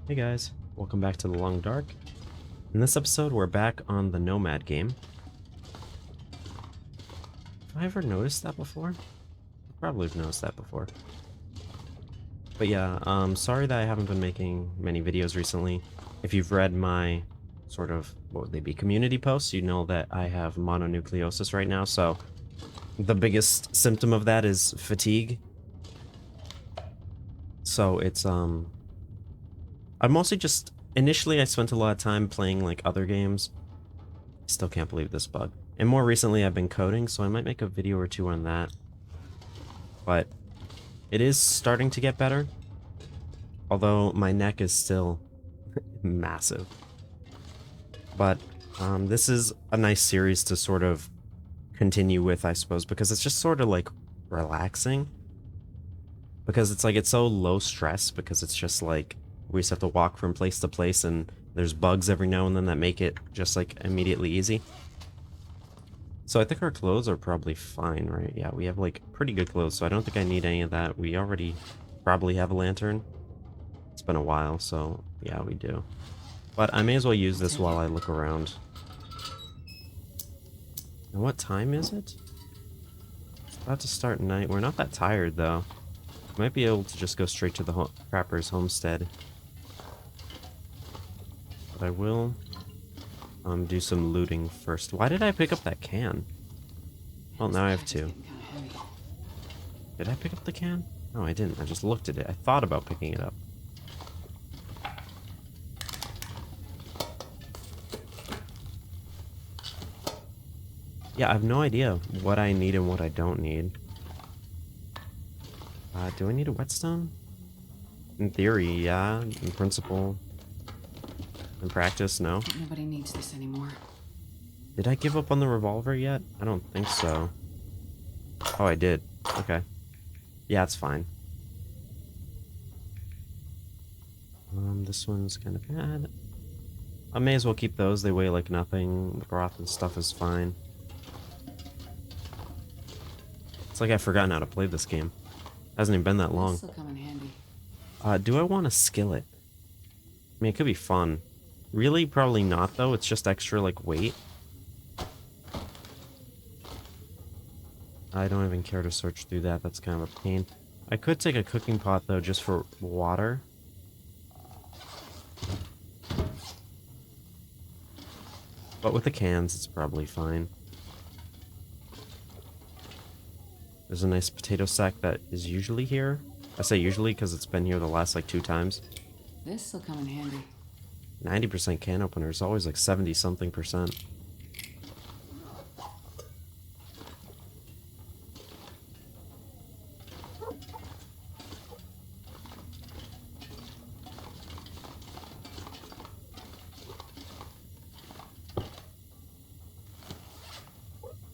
Hey guys, welcome back to The Long Dark. In this episode, we're back on the Nomad game. Have I ever noticed that before? I probably have noticed that before. But yeah, sorry that I haven't been making many videos recently. If you've read my sort of, what would they be, community posts, you know that I have mononucleosis right now, so the biggest symptom of that is fatigue. So it's, I mostly just, initially I spent a lot of time playing like other games. Still can't believe this bug. And more recently I've been coding, so I might make a video or two on that. But it is starting to get better. Although my neck is still massive. But this is a nice series to sort of continue with, I suppose, because it's just sort of like relaxing. Because it's like it's so low stress, because it's just like we just have to walk from place to place and there's bugs every now and then that make it just like immediately easy. So I think our clothes are probably fine, right? Yeah, we have like pretty good clothes, so I don't think I need any of that. We already probably have a lantern. It's been a while, so yeah, we do. But I may as well use this while I look around. And what time is it? It's about to start night. We're not that tired, though. Might be able to just go straight to the Trapper's homestead. But I will do some looting first. Why did I pick up that can? Well, now I have two. Did I pick up the can? No, I didn't. I just looked at it. I thought about picking it up. Yeah, I have no idea what I need and what I don't need. Do I need a whetstone? In theory, yeah. In principle. In practice, no. Nobody needs this anymore. Did I give up on the revolver yet? I don't think so. Oh, I did. Okay. Yeah, it's fine. This one's kind of bad. I may as well keep those. They weigh like nothing. The broth and stuff is fine. It's like I've forgotten how to play this game. Hasn't even been that long. This'll come in handy. Do I want a skillet? I mean, it could be fun. Really? Probably not, though. It's just extra, like, weight. I don't even care to search through that. That's kind of a pain. I could take a cooking pot, though, just for water. But with the cans, it's probably fine. There's a nice potato sack that is usually here. I say usually because it's been here the last, like, 2 times. This'll come in handy. 90% can opener is always like 70-something%.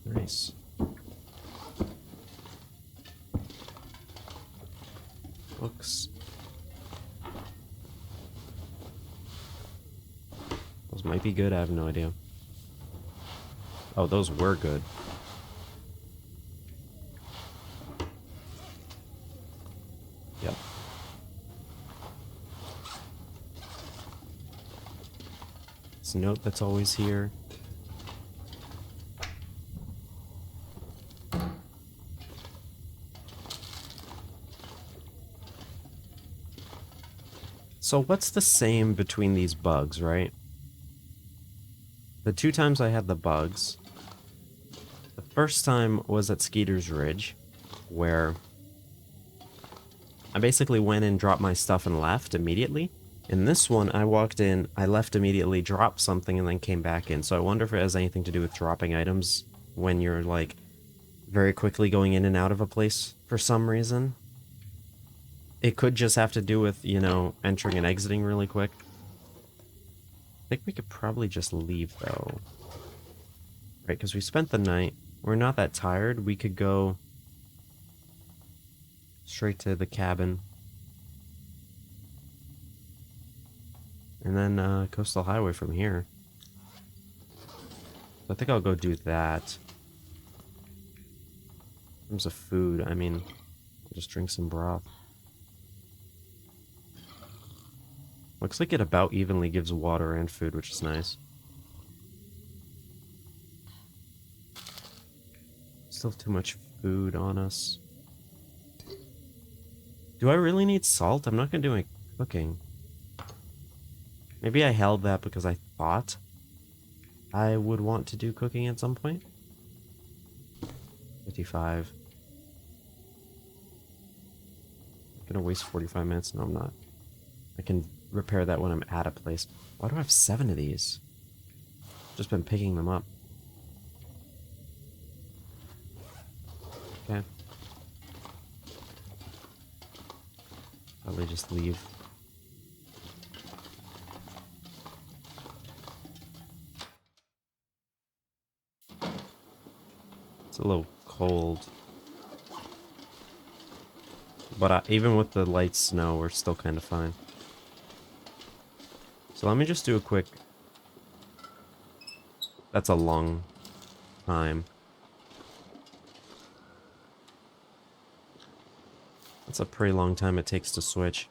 Nice. Books. Those might be good, I have no idea. Oh, those were good. Yep. This note that's always here. So what's the same between these bugs, right? The 2 times I had the bugs, the first time was at Skeeter's Ridge, where I basically went and dropped my stuff and left immediately. In this one, I walked in, I left immediately, dropped something, and then came back in. So I wonder if it has anything to do with dropping items when you're, like, very quickly going in and out of a place for some reason. It could just have to do with, you know, entering and exiting really quick. I think we could probably just leave, though. Right, because we spent the night. We're not that tired. We could go straight to the cabin. And then Coastal Highway from here. So I think I'll go do that. In terms of food, I mean, I'll just drink some broth. Looks like it about evenly gives water and food, which is nice. Still have too much food on us. Do I really need salt? I'm not gonna do any cooking. Maybe I held that because I thought I would want to do cooking at some point. 55. I'm gonna waste 45 minutes. No, I'm not. I can repair that when I'm at a place. Why do I have 7 of these? Just been picking them up. Okay. Probably just leave. It's a little cold. But even with the light snow, we're still kind of fine. So let me just do a quick... That's a long time. That's a pretty long time it takes to switch.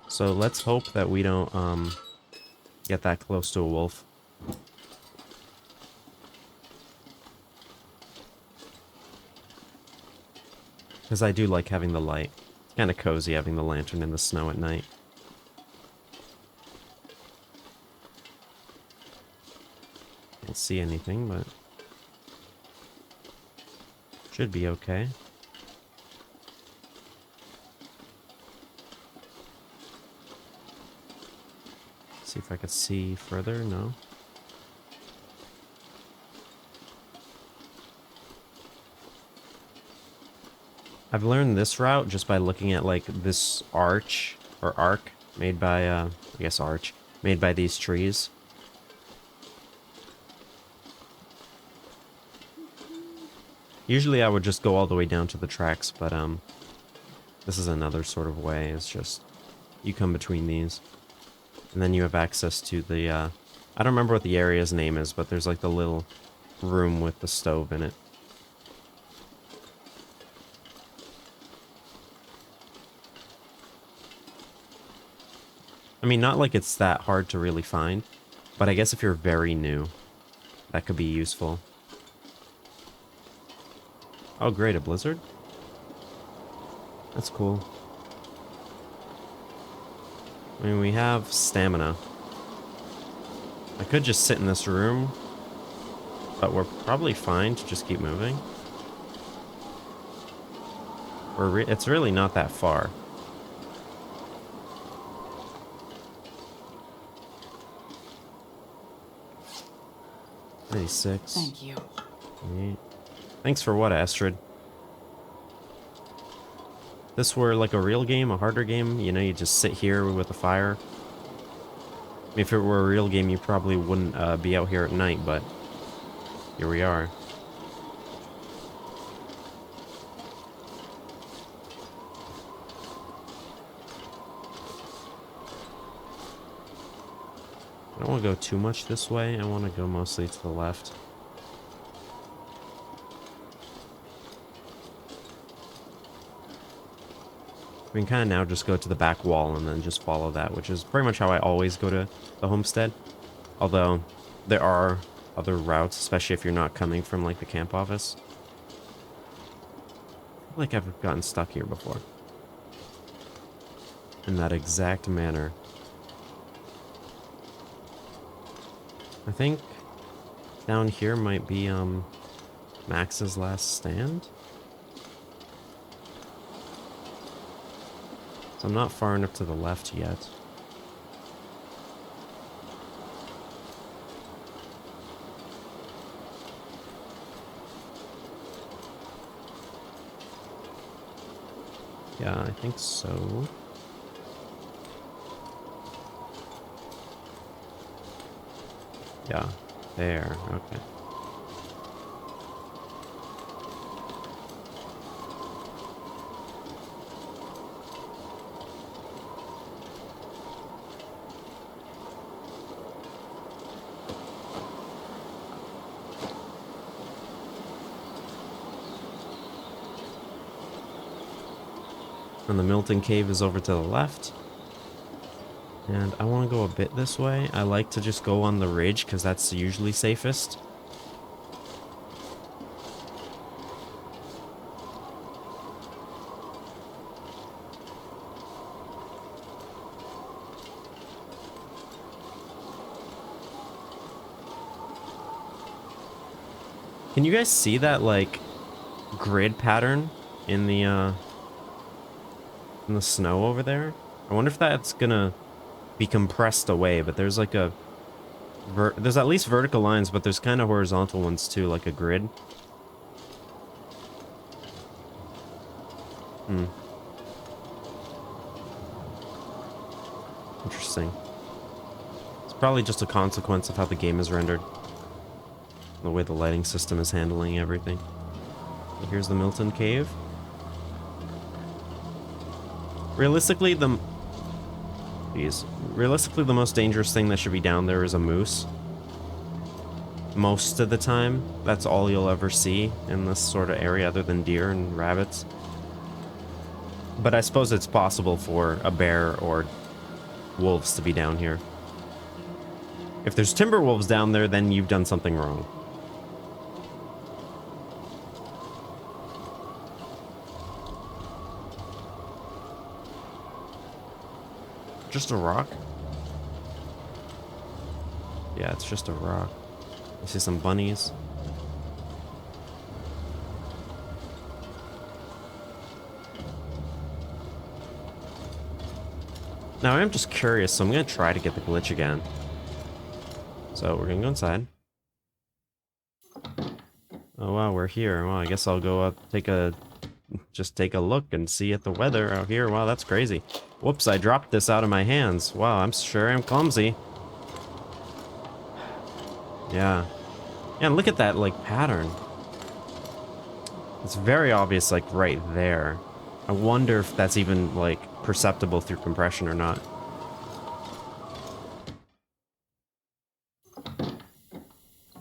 So let's hope that we don't get that close to a wolf. Because I do like having the light. It's kind of cozy having the lantern in the snow at night. Can't see anything, but should be okay. See if I could see further. No. I've learned this route just by looking at like this arch or arc made by I guess arch made by these trees. Usually I would just go all the way down to the tracks, but this is another sort of way. It's just you come between these and then you have access to the I don't remember what the area's name is, but there's like the little room with the stove in it. I mean, not like it's that hard to really find, but I guess if you're very new, that could be useful. Oh great, a blizzard? That's cool. I mean, we have stamina. I could just sit in this room, but we're probably fine to just keep moving. It's really not that far. Six. Thank you. 8. Thanks for what, Astrid? This were like a real game, a harder game, you know, you just sit here with a fire. If it were a real game, you probably wouldn't be out here at night, but here we are. I don't want to go too much this way. I want to go mostly to the left. We can kind of now just go to the back wall and then just follow that, which is pretty much how I always go to the homestead. Although, there are other routes, especially if you're not coming from, like, the camp office. I feel like I've gotten stuck here before. In that exact manner. I think down here might be, Max's last stand? So I'm not far enough to the left yet. Yeah, I think so. Yeah, there, okay. And the Milton Cave is over to the left. And I want to go a bit this way. I like to just go on the ridge because that's usually safest. Can you guys see that, like, grid pattern in the snow over there? I wonder if that's gonna be compressed away, but there's like a... there's at least vertical lines, but there's kind of horizontal ones too, like a grid. Hmm. Interesting. It's probably just a consequence of how the game is rendered. The way the lighting system is handling everything. Here's the Milton Cave. Realistically, the most dangerous thing that should be down there is a moose. Most of the time, that's all you'll ever see in this sort of area other than deer and rabbits. But I suppose it's possible for a bear or wolves to be down here. If there's timber wolves down there, then you've done something wrong. Just a rock? Yeah, it's just a rock. I see some bunnies. Now, I'm just curious, so I'm going to try to get the glitch again. So, we're going to go inside. Oh, wow, we're here. Well, I guess I'll go up, just take a look and see at the weather out here. Wow, that's crazy. Whoops, I dropped this out of my hands. Wow, I'm sure I'm clumsy. Yeah. Yeah, look at that, like, pattern. It's very obvious, like, right there. I wonder if that's even, like, perceptible through compression or not.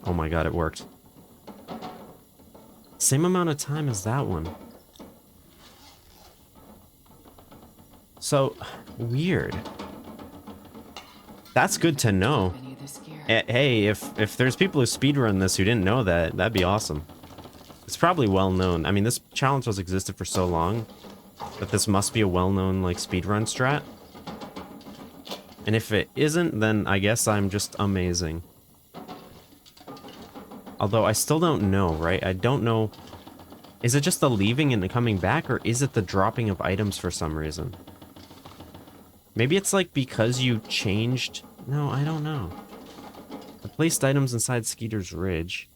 Oh my god, it worked. Same amount of time as that one. So, weird. That's good to know. Hey, if there's people who speedrun this who didn't know that, that'd be awesome. It's probably well known. I mean, this challenge has existed for so long that this must be a well-known, like, speedrun strat. And if it isn't, then I guess I'm just amazing. Although I still don't know, right? I don't know. Is it just the leaving and the coming back, or is it the dropping of items for some reason? Maybe it's like because you changed... No, I don't know. I placed items inside Skeeter's Ridge.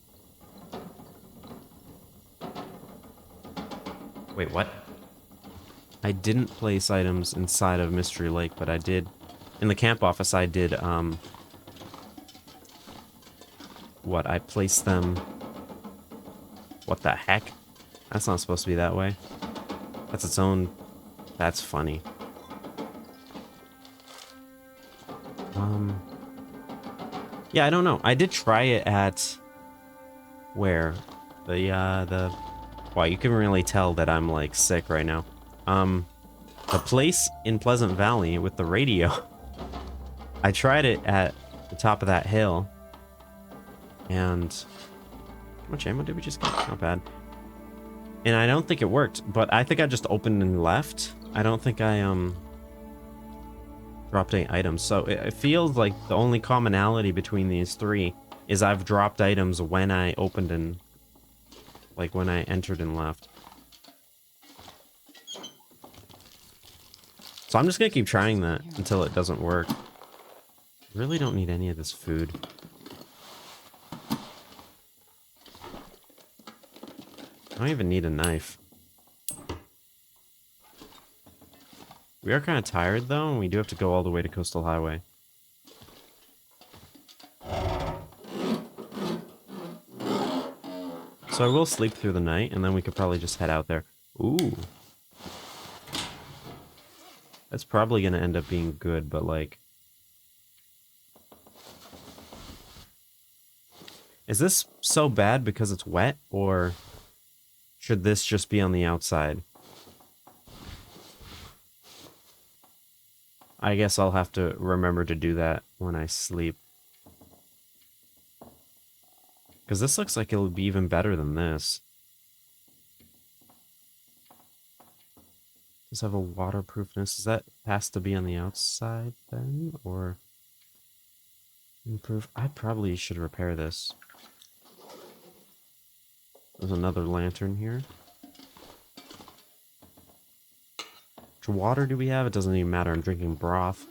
Wait, what? I didn't place items inside of Mystery Lake, but I did... In the camp office, I did, what? I placed them... What the heck? That's not supposed to be that way. That's its own... That's funny. Yeah, I don't know. I did try it at... Where? The... Wow, you can really tell that I'm, like, sick right now. The place in Pleasant Valley with the radio. I tried it at the top of that hill. And... How much ammo did we just get? Not bad. And I don't think it worked, but I think I just opened and left. I don't think I, dropped any items. So it feels like the only commonality between these three is I've dropped items when I opened and... Like, when I entered and left. So I'm just gonna keep trying that until it doesn't work. Really don't need any of this food. I don't even need a knife. We are kind of tired, though, and we do have to go all the way to Coastal Highway. So I will sleep through the night, and then we could probably just head out there. Ooh. That's probably going to end up being good, but, like... Is this so bad because it's wet, or should this just be on the outside? I guess I'll have to remember to do that when I sleep. Because this looks like it'll be even better than this. Does it have a waterproofness? Does that has to be on the outside then? Or improve? I probably should repair this. There's another lantern here. Which water do we have? It doesn't even matter. I'm drinking broth.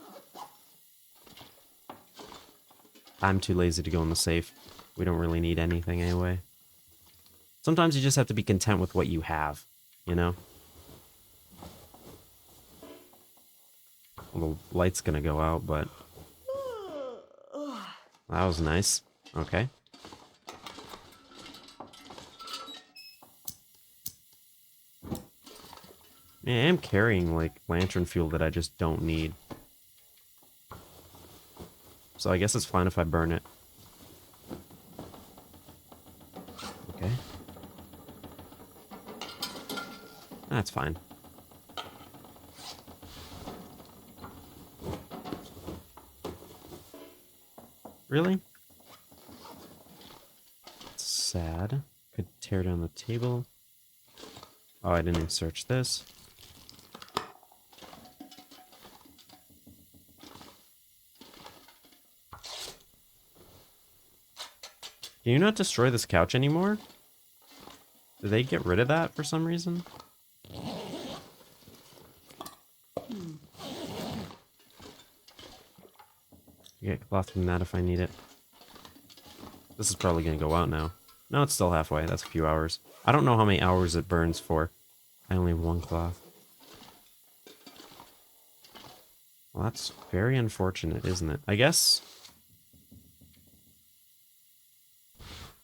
I'm too lazy to go in the safe. We don't really need anything anyway. Sometimes you just have to be content with what you have, you know? Well, the light's gonna go out, but... that was nice. Okay. Man, I am carrying, like, lantern fuel that I just don't need. So I guess it's fine if I burn it. Okay. That's fine. Really? It's sad. Could tear down the table. Oh, I didn't even search this. Can you not destroy this couch anymore? Did they get rid of that for some reason? Get cloth from that if I need it. This is probably gonna go out now. No, it's still halfway. That's a few hours. I don't know how many hours it burns for. I only have one cloth. Well, that's very unfortunate, isn't it? I guess...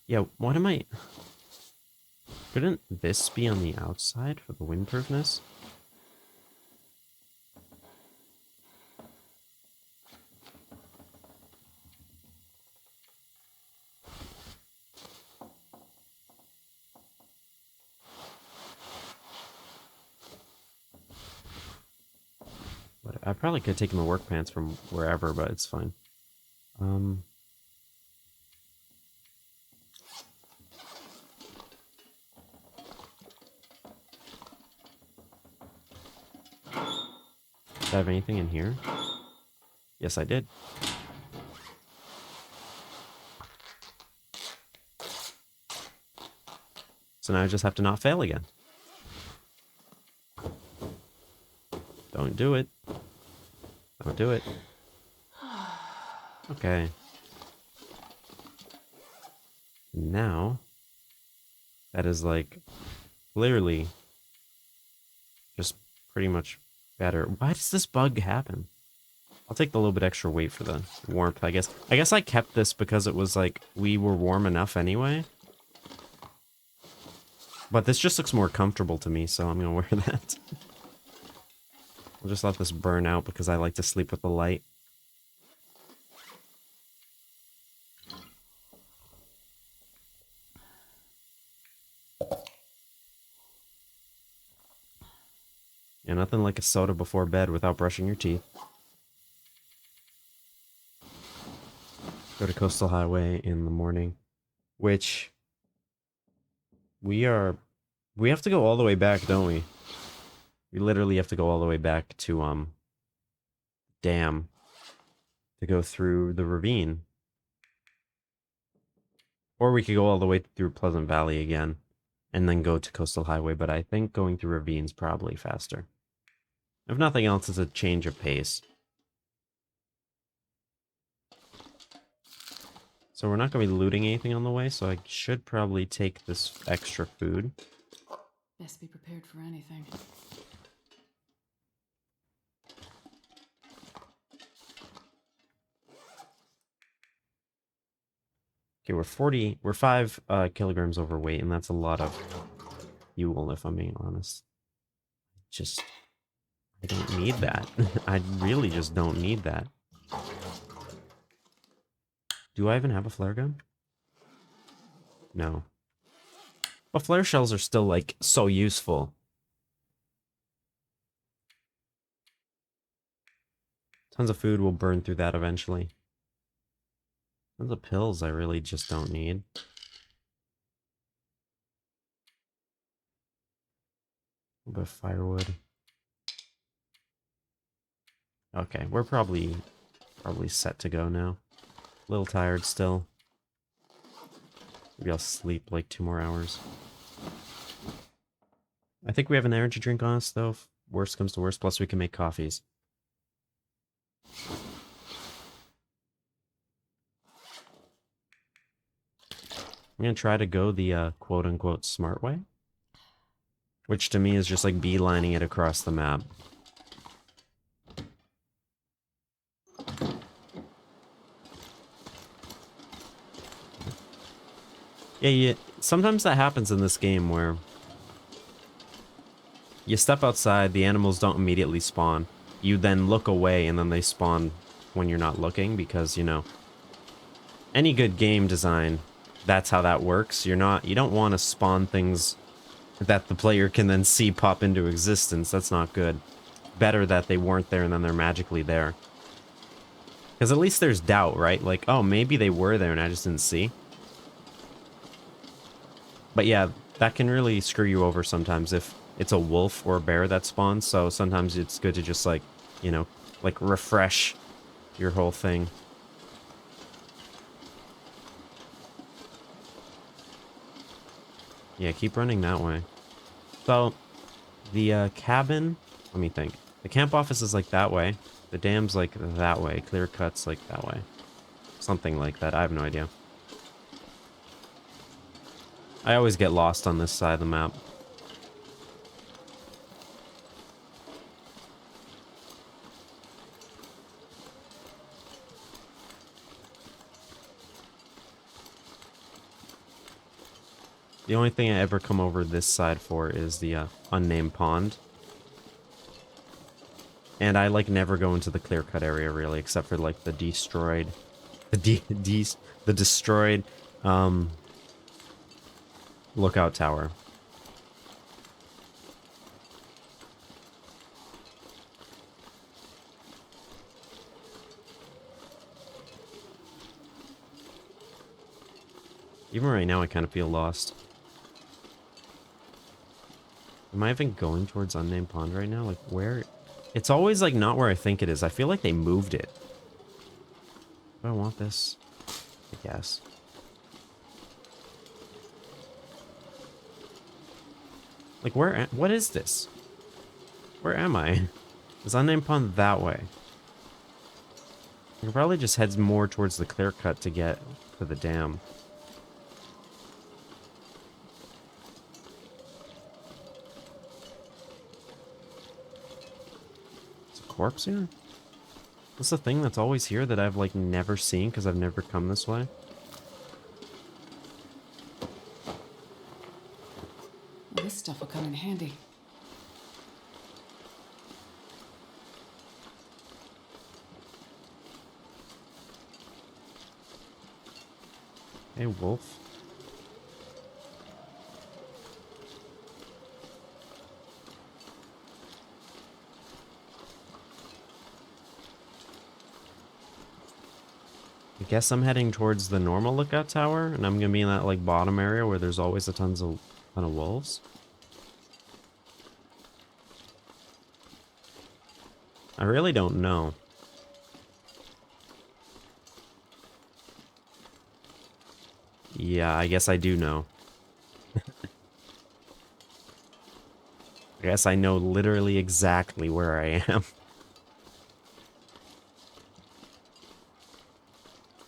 yeah, what am I... couldn't this be on the outside for the windproofness? But I probably could have taken the work pants from wherever, but it's fine. Did I have anything in here? Yes, I did. So now I just have to not fail again. Don't do it. Don't do it. Okay. Now, that is like clearly just pretty much better. Why does this bug happen? I'll take the little bit extra weight for the warmth, I guess. I guess I kept this because it was like we were warm enough anyway. But this just looks more comfortable to me, so I'm gonna wear that. I'll just let this burn out because I like to sleep with the light. Yeah, nothing like a soda before bed without brushing your teeth. Go to Coastal Highway in the morning, which we have to go all the way back, don't we? We literally have to go all the way back to Dam to go through the ravine. Or we could go all the way through Pleasant Valley again and then go to Coastal Highway, but I think going through Ravine's probably faster. If nothing else, it's a change of pace. So we're not going to be looting anything on the way, so I should probably take this extra food. Best be prepared for anything. Okay, we're 5 kilograms overweight, and that's a lot of fuel, if I'm being honest. Just, I don't need that. I really just don't need that. Do I even have a flare gun? No. But flare shells are still, like, so useful. Tons of food will burn through that eventually. Tons of pills I really just don't need. A little bit of firewood. Okay, we're probably set to go now. A little tired still. Maybe I'll sleep like 2 more hours. I think we have an energy drink on us though, if worst comes to worst, plus we can make coffees. I'm gonna try to go the quote-unquote smart way. Which to me is just like beelining it across the map. Yeah, sometimes that happens in this game where you step outside, the animals don't immediately spawn. You then look away and then they spawn when you're not looking because, you know, any good game design, that's how that works. You don't want to spawn things that the player can then see pop into existence. That's not good. Better that they weren't there and then they're magically there. Because at least there's doubt, right? Like, oh, maybe they were there and I just didn't see. But yeah, that can really screw you over sometimes if it's a wolf or a bear that spawns. So sometimes it's good to just like, you know, like refresh your whole thing. Yeah, keep running that way. So, the cabin, let me think. The camp office is like that way. The dam's like that way. Clear cuts like that way. Something like that. I have no idea. I always get lost on this side of the map. The only thing I ever come over this side for is the unnamed pond. And I like never go into the clear cut area really, except for like the destroyed, the destroyed lookout tower. Even right now, I kind of feel lost. Am I even going towards unnamed pond right now? Like where? It's always like not where I think it is. I feel like they moved it. Do I want this? I guess. Like where? What is this? Where am I? Is unnamed pond that way? I can probably just head more towards the clear cut to get to the dam. Corpse here? What's the thing that's always here that I've like never seen because I've never come this way? Well, this stuff will come in handy. Hey, wolf. I guess I'm heading towards the normal lookout tower, and I'm gonna be in that like bottom area where there's always a ton of wolves. I really don't know. Yeah, I guess I do know. I guess I know literally exactly where I am.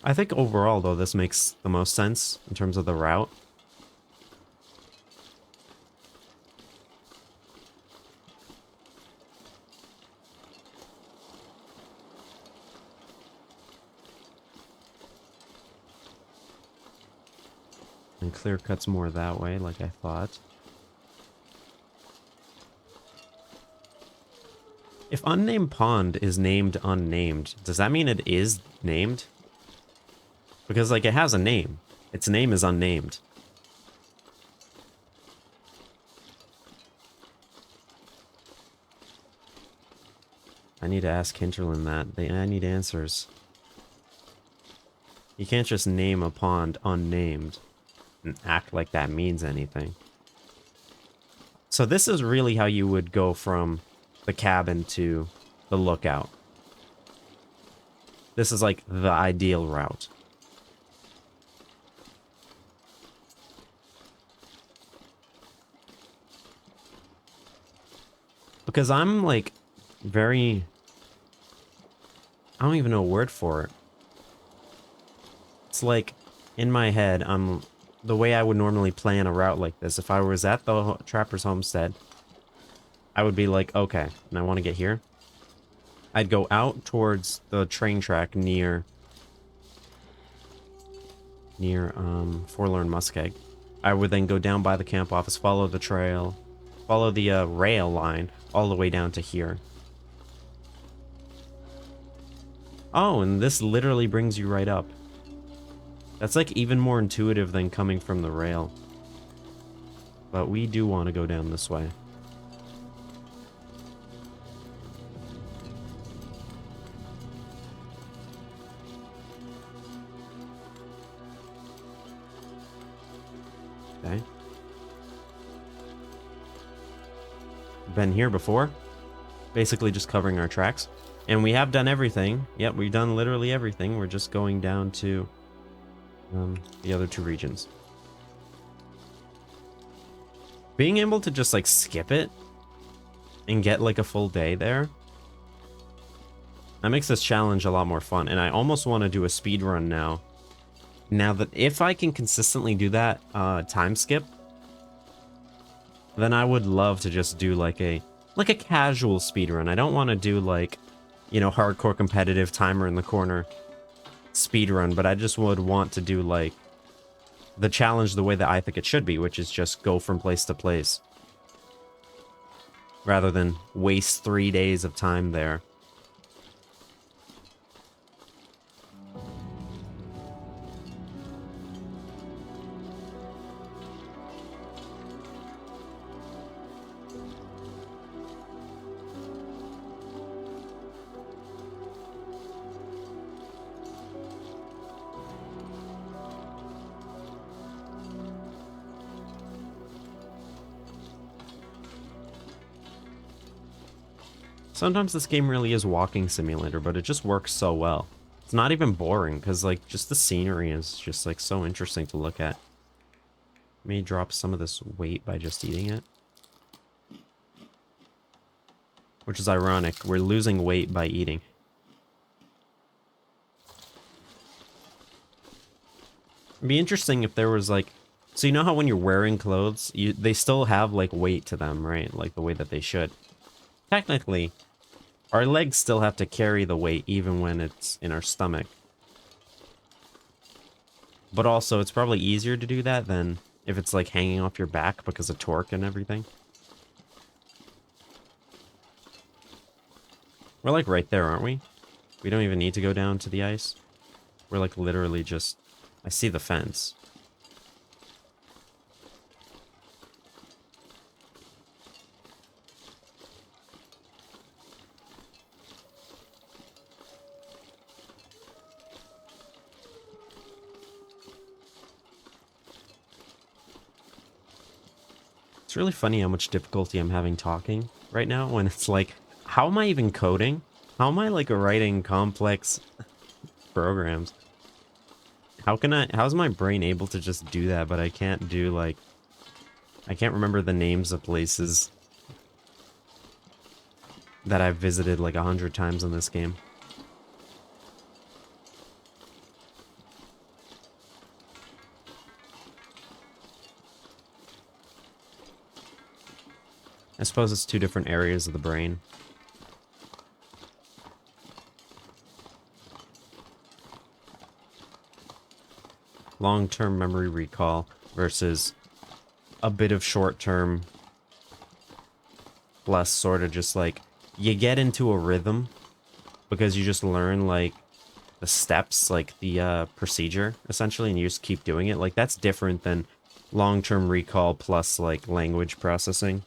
I think overall, though, this makes the most sense in terms of the route. And clear cuts more that way, like I thought. If unnamed pond is named unnamed, does that mean it is named? Because, like, it has a name. Its name is unnamed. I need to ask Hinterland that. I need answers. You can't just name a pond unnamed and act like that means anything. So this is really how you would go from the cabin to the lookout. This is like the ideal route. Because I'm like very... I don't even know a word for it. It's like in my head, the way I would normally plan a route like this. If I was at the Trapper's Homestead, I would be like, okay, and I want to get here. I'd go out towards the train track near Forlorn Muskeg. I would then go down by the camp office, follow the trail, follow the rail line all the way down to here. Oh, and this literally brings you right up. That's like even more intuitive than coming from the rail. But we do want to go down this way. Okay. Been here before. Basically just covering our tracks. And we have done everything. Yep, we've done literally everything. We're just going down to the other two regions. Being able to just like skip it and get like a full day there, that makes this challenge a lot more fun. And I almost want to do a speed run now. Now that if I can consistently do that time skip, then I would love to just do like a casual speed run. I don't want to do like, you know, hardcore competitive timer in the corner speed run, but I just would want to do like the challenge the way that I think it should be, which is just go from place to place rather than waste 3 days of time there. Sometimes this game really is walking simulator, but it just works so well. It's not even boring, because, like, just the scenery is just, like, so interesting to look at. May drop some of this weight by just eating it. Which is ironic. We're losing weight by eating. It'd be interesting if there was, like... So you know how when you're wearing clothes, they still have, like, weight to them, right? Like, the way that they should. Technically, our legs still have to carry the weight even when it's in our stomach. But also, it's probably easier to do that than if it's like hanging off your back because of torque and everything. We're like right there, aren't we? We don't even need to go down to the ice. We're like literally just... I see the fence. It's really funny how much difficulty I'm having talking right now when it's like, how am I even coding? How am I like writing complex programs? How's my brain able to just do that, but I can't do like, I can't remember the names of places that I've visited like 100 times in this game. I suppose it's two different areas of the brain. Long-term memory recall versus a bit of short-term plus sort of just like you get into a rhythm because you just learn like the steps, like the procedure essentially, and you just keep doing it. Like that's different than long-term recall plus like language processing.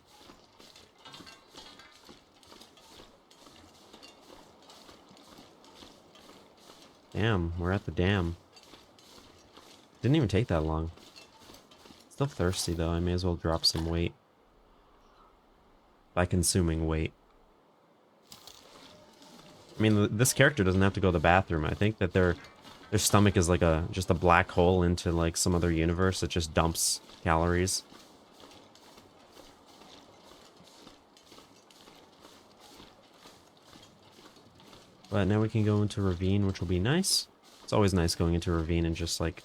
Damn, we're at the dam. Didn't even take that long. Still thirsty though, I may as well drop some weight. By consuming weight. I mean, this character doesn't have to go to the bathroom. I think that their stomach is like just a black hole into like some other universe that just dumps calories. But now we can go into Ravine, which will be nice. It's always nice going into Ravine and just like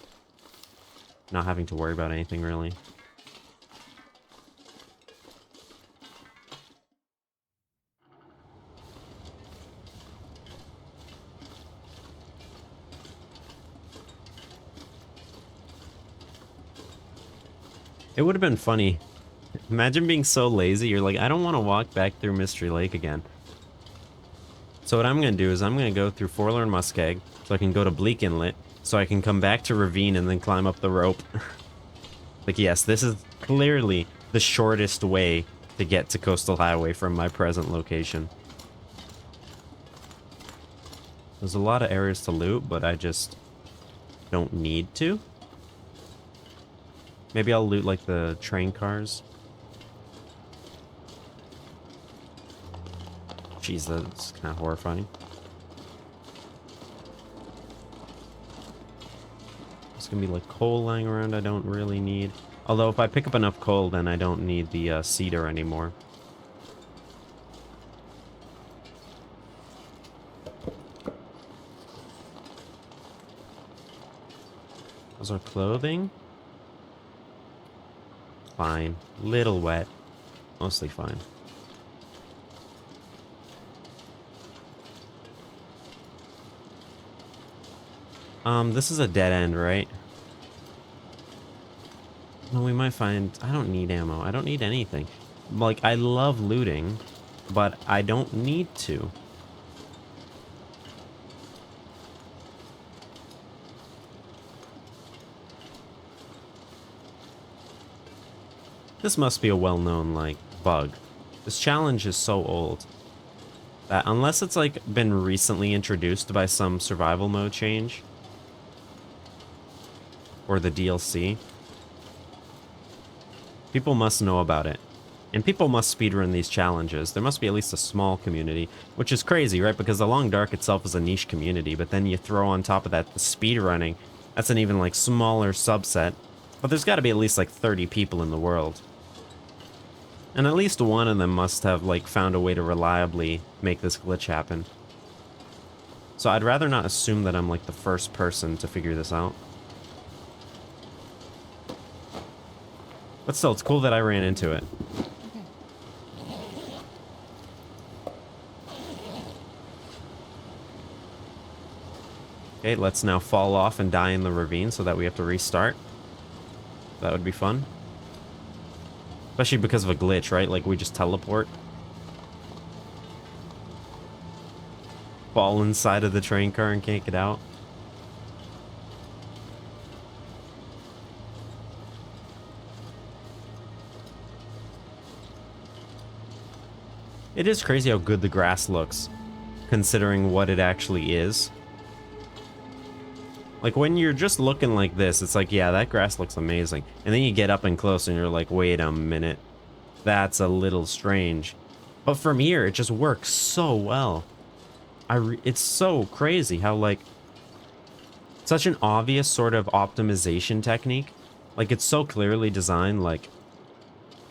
not having to worry about anything really. It would have been funny. Imagine being so lazy, you're like, I don't want to walk back through Mystery Lake again. So what I'm going to do is I'm going to go through Forlorn Muskeg, so I can go to Bleak Inlet, so I can come back to Ravine and then climb up the rope. Like, yes, this is clearly the shortest way to get to Coastal Highway from my present location. There's a lot of areas to loot, but I just don't need to. Maybe I'll loot, like, the train cars. Jeez, that's kind of horrifying. There's gonna be, like, coal lying around I don't really need. Although, if I pick up enough coal, then I don't need the cedar anymore. How's our clothing? Fine. Little wet. Mostly fine. This is a dead end, right? Well, we might find... I don't need ammo. I don't need anything. Like, I love looting, but I don't need to. This must be a well-known, like, bug. This challenge is so old that unless it's, like, been recently introduced by some survival mode change or the DLC, people must know about it. And people must speedrun these challenges. There must be at least a small community, which is crazy, right? Because the Long Dark itself is a niche community, but then you throw on top of that the speedrunning. That's an even, like, smaller subset. But there's got to be at least, like, 30 people in the world. And at least one of them must have, like, found a way to reliably make this glitch happen. So I'd rather not assume that I'm, like, the first person to figure this out. But still, it's cool that I ran into it. Okay, let's now fall off and die in the ravine so that we have to restart. That would be fun. Especially because of a glitch, right? Like, we just teleport. Fall inside of the train car and can't get out. It is crazy how good the grass looks, considering what it actually is. Like, when you're just looking like this, it's like, yeah, that grass looks amazing. And then you get up and close and you're like, wait a minute. That's a little strange. But from here, it just works so well. It's so crazy how, like, such an obvious sort of optimization technique. Like, it's so clearly designed, like,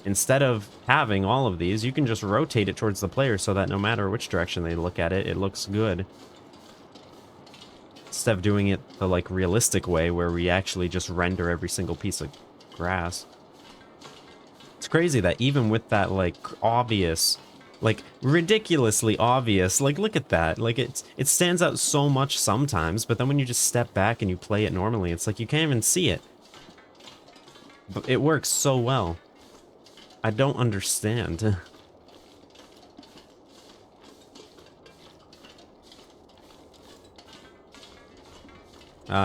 instead of having all of these, you can just rotate it towards the player so that no matter which direction they look at it, it looks good. Instead of doing it the, like, realistic way where we actually just render every single piece of grass. It's crazy that even with that, like, obvious, like, ridiculously obvious, like, look at that. Like, it stands out so much sometimes, but then when you just step back and you play it normally, it's like you can't even see it. But it works so well. I don't understand.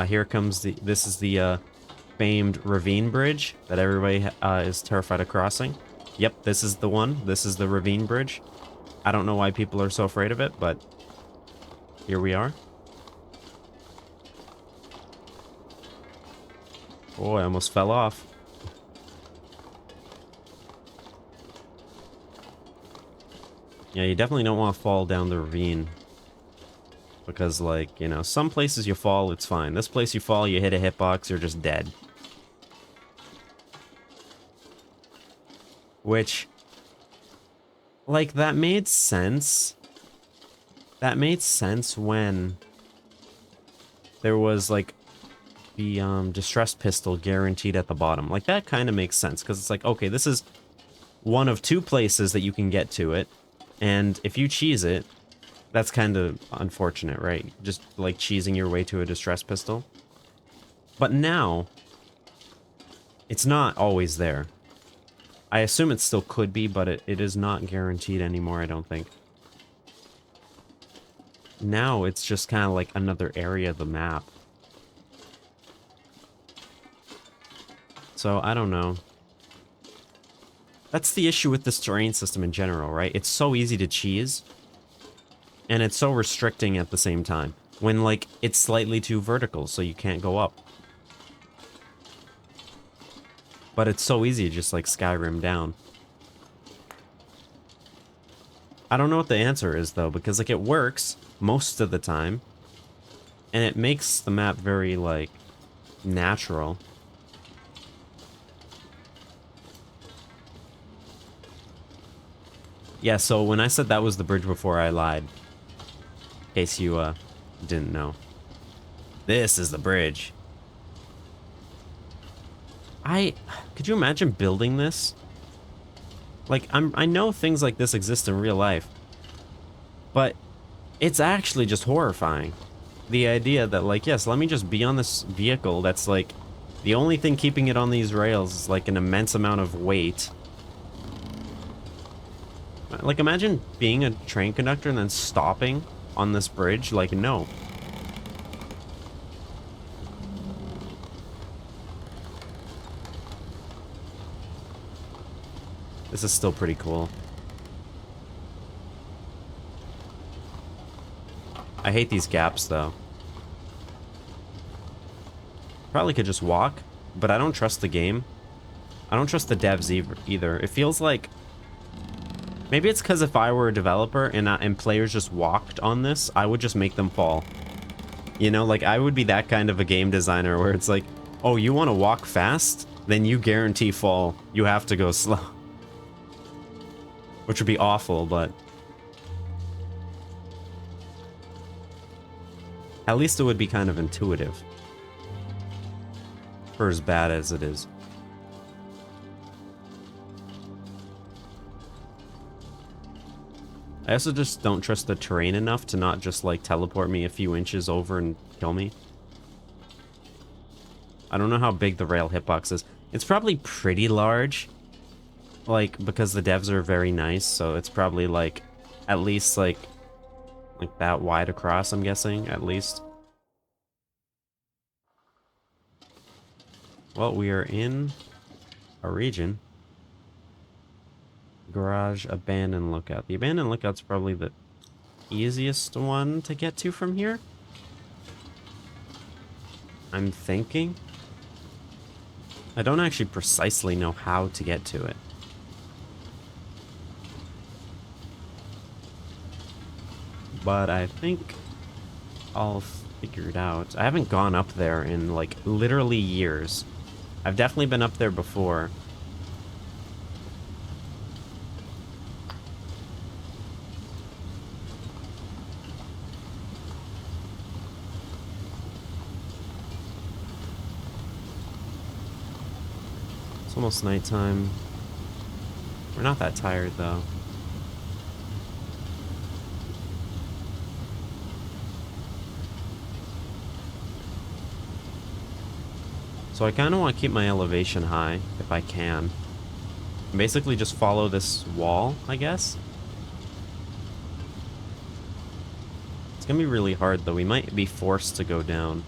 Here comes this is the famed ravine bridge that everybody is terrified of crossing. Yep, this is the one. This is the ravine bridge. I don't know why people are so afraid of it, but here we are. Oh, I almost fell off. Yeah, you definitely don't want to fall down the ravine. Because, like, you know, some places you fall, it's fine. This place you fall, you hit a hitbox, you're just dead. Which, like, that made sense. That made sense when there was, like, the distress pistol guaranteed at the bottom. Like, that kind of makes sense, because it's like, okay, this is one of two places that you can get to it, and if you cheese it, that's kind of unfortunate, right? Just, like, cheesing your way to a distress pistol. But now, it's not always there. I assume it still could be, but it is not guaranteed anymore, I don't think. Now, it's just kind of like another area of the map. So, I don't know. That's the issue with this terrain system in general, right? It's so easy to cheese, and it's so restricting at the same time. When, like, it's slightly too vertical, so you can't go up. But it's so easy to just, like, Skyrim down. I don't know what the answer is, though, because, like, it works most of the time, and it makes the map very, like, natural. Yeah, so when I said that was the bridge before, I lied. In case you, didn't know. This is the bridge. Could you imagine building this? Like, I know things like this exist in real life, but it's actually just horrifying. The idea that, like, yes, let me just be on this vehicle that's, like, the only thing keeping it on these rails is, like, an immense amount of weight. Like, imagine being a train conductor and then stopping on this bridge. Like, no. This is still pretty cool. I hate these gaps, though. Probably could just walk, but I don't trust the game. I don't trust the devs either. It feels like... Maybe it's because if I were a developer and players just walked on this, I would just make them fall. You know, like, I would be that kind of a game designer where it's like, oh, you want to walk fast? Then you guarantee fall. You have to go slow. Which would be awful, but... At least it would be kind of intuitive. For as bad as it is. I also just don't trust the terrain enough to not just, like, teleport me a few inches over and kill me. I don't know how big the rail hitbox is. It's probably pretty large. Like, because the devs are very nice, so it's probably, like, at least, like that wide across, I'm guessing, at least. Well, we are in a region. Garage, abandoned lookout. The abandoned lookout's probably the easiest one to get to from here. I'm thinking. I don't actually precisely know how to get to it. But I think I'll figure it out. I haven't gone up there in, like, literally years. I've definitely been up there before. It's almost nighttime. We're not that tired, though. So I kind of want to keep my elevation high, if I can. Basically just follow this wall, I guess. It's gonna be really hard, though. We might be forced to go down.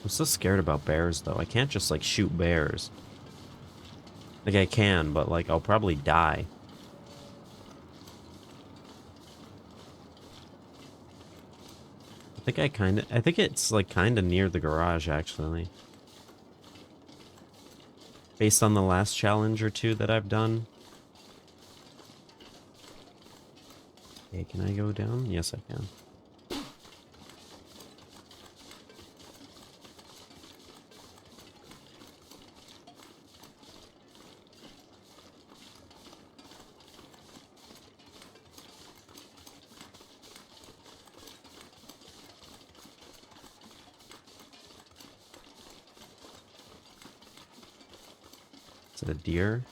I'm so scared about bears, though. I can't just, like, shoot bears. Like, I can, but, like, I'll probably die. I think it's, like, kinda near the garage, actually. Based on the last challenge or two that I've done. Okay, can I go down? Yes, I can. Is it a deer?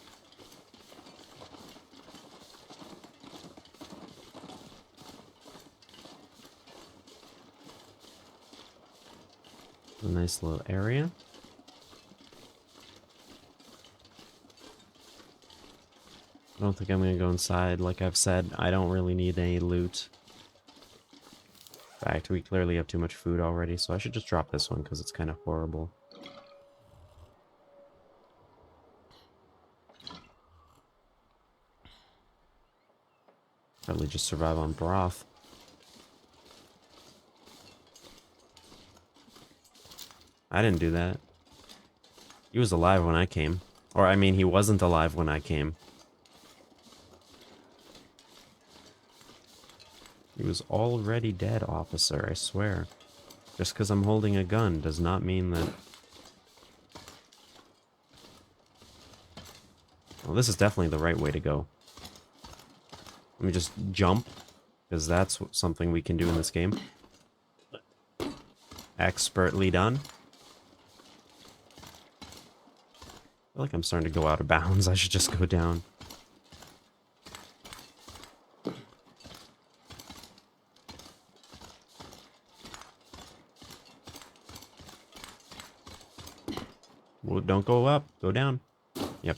A nice little area. I don't think I'm gonna go inside. Like I've said, I don't really need any loot. In fact, we clearly have too much food already, so I should just drop this one because it's kind of horrible. Probably just survive on broth. I didn't do that. He was alive when I came. Or, I mean, he wasn't alive when I came. He was already dead, officer, I swear. Just because I'm holding a gun does not mean that... Well, this is definitely the right way to go. Let me just jump, because that's something we can do in this game. Expertly done. I feel like I'm starting to go out of bounds. I should just go down. Well, don't go up. Go down. Yep.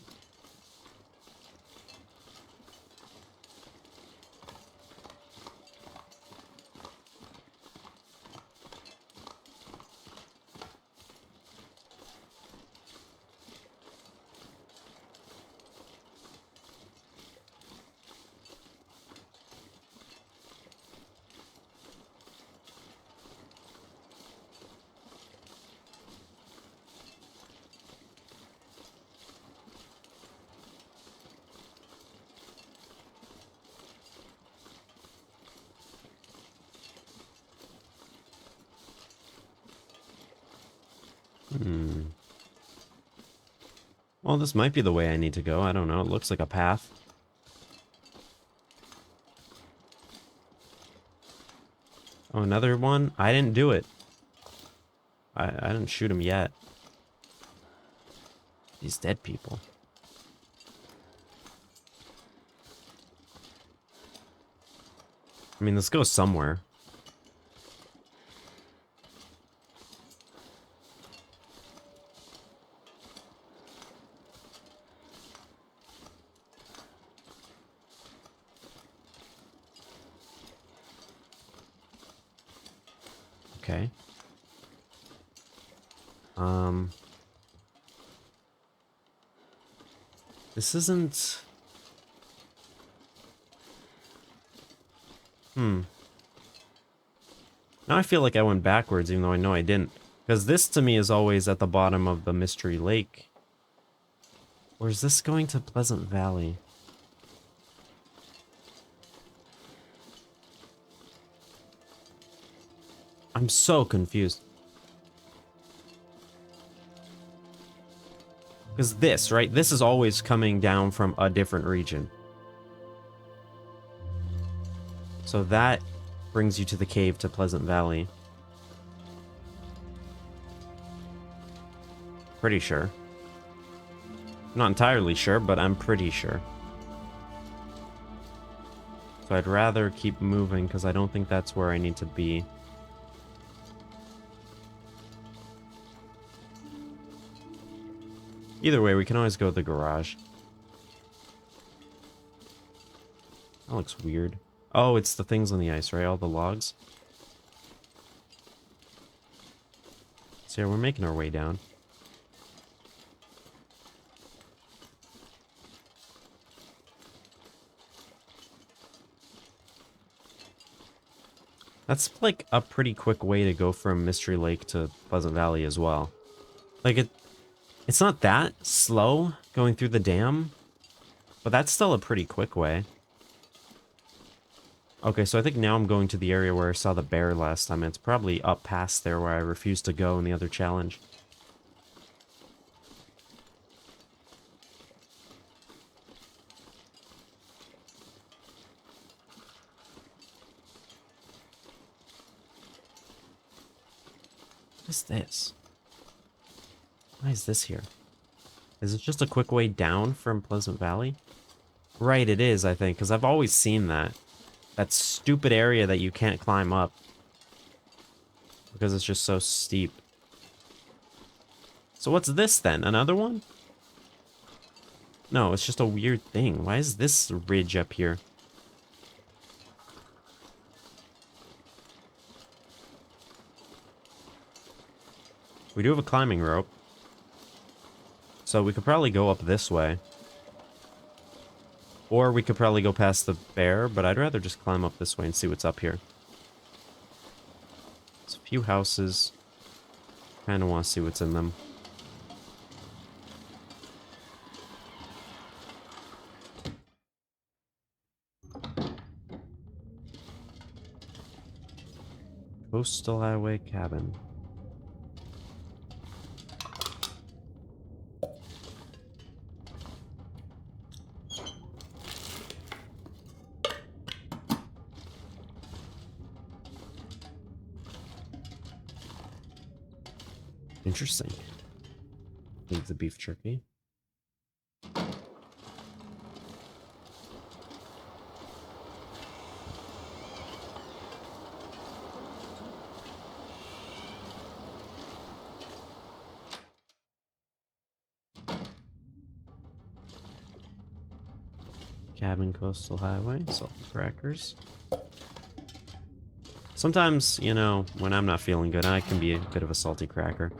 Well, this might be the way I need to go. I don't know. It looks like a path. Oh, another one? I didn't do it. I didn't shoot him yet. These dead people. I mean, this goes somewhere. Okay. This isn't... Now I feel like I went backwards, even though I know I didn't. Because this, to me, is always at the bottom of the Mystery Lake. Or is this going to Pleasant Valley? I'm so confused. Because this, right? This is always coming down from a different region. So that brings you to the cave to Pleasant Valley. Pretty sure. Not entirely sure, but I'm pretty sure. So I'd rather keep moving because I don't think that's where I need to be. Either way, we can always go to the garage. That looks weird. Oh, it's the things on the ice, right? All the logs. So yeah, we're making our way down. That's like a pretty quick way to go from Mystery Lake to Pleasant Valley as well. Like it's not that slow going through the dam, but that's still a pretty quick way. Okay, so I think now I'm going to the area where I saw the bear last time. It's probably up past there where I refused to go in the other challenge. What is this? Why is this here? Is it just a quick way down from Pleasant Valley? Right, it is, I think, because I've always seen that. That stupid area that you can't climb up. Because it's just so steep. So what's this then? Another one? No, it's just a weird thing. Why is this ridge up here? We do have a climbing rope. So we could probably go up this way. Or we could probably go past the bear, but I'd rather just climb up this way and see what's up here. There's a few houses. Kind of want to see what's in them. Coastal Highway Cabin. Interesting. Need the beef jerky. Cabin Coastal Highway, salt and crackers. Sometimes, you know, when I'm not feeling good, I can be a bit of a salty cracker.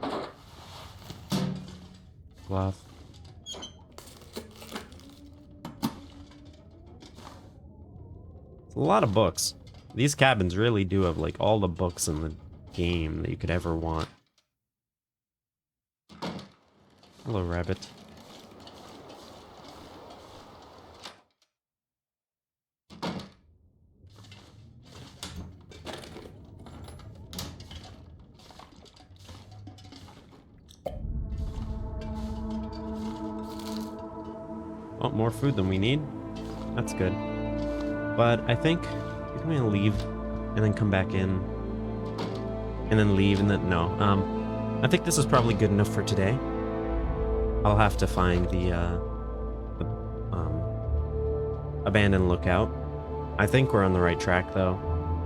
Cloth. It's a lot of books. These cabins really do have, like, all the books in the game that you could ever want. Hello, rabbit. Oh, more food than we need. That's good. But I think I'm gonna leave and then come back in and then leave and then no. I think this is probably good enough for today. I'll have to find the abandoned lookout. I think we're on the right track though,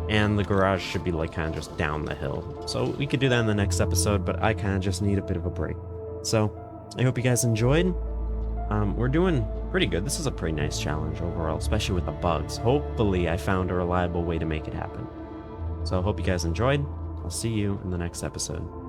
and the garage should be like kind of just down the hill. So we could do that in the next episode, but I kind of just need a bit of a break. So I hope you guys enjoyed. We're doing pretty good. This is a pretty nice challenge overall, especially with the bugs. Hopefully I found a reliable way to make it happen. So I hope you guys enjoyed. I'll see you in the next episode.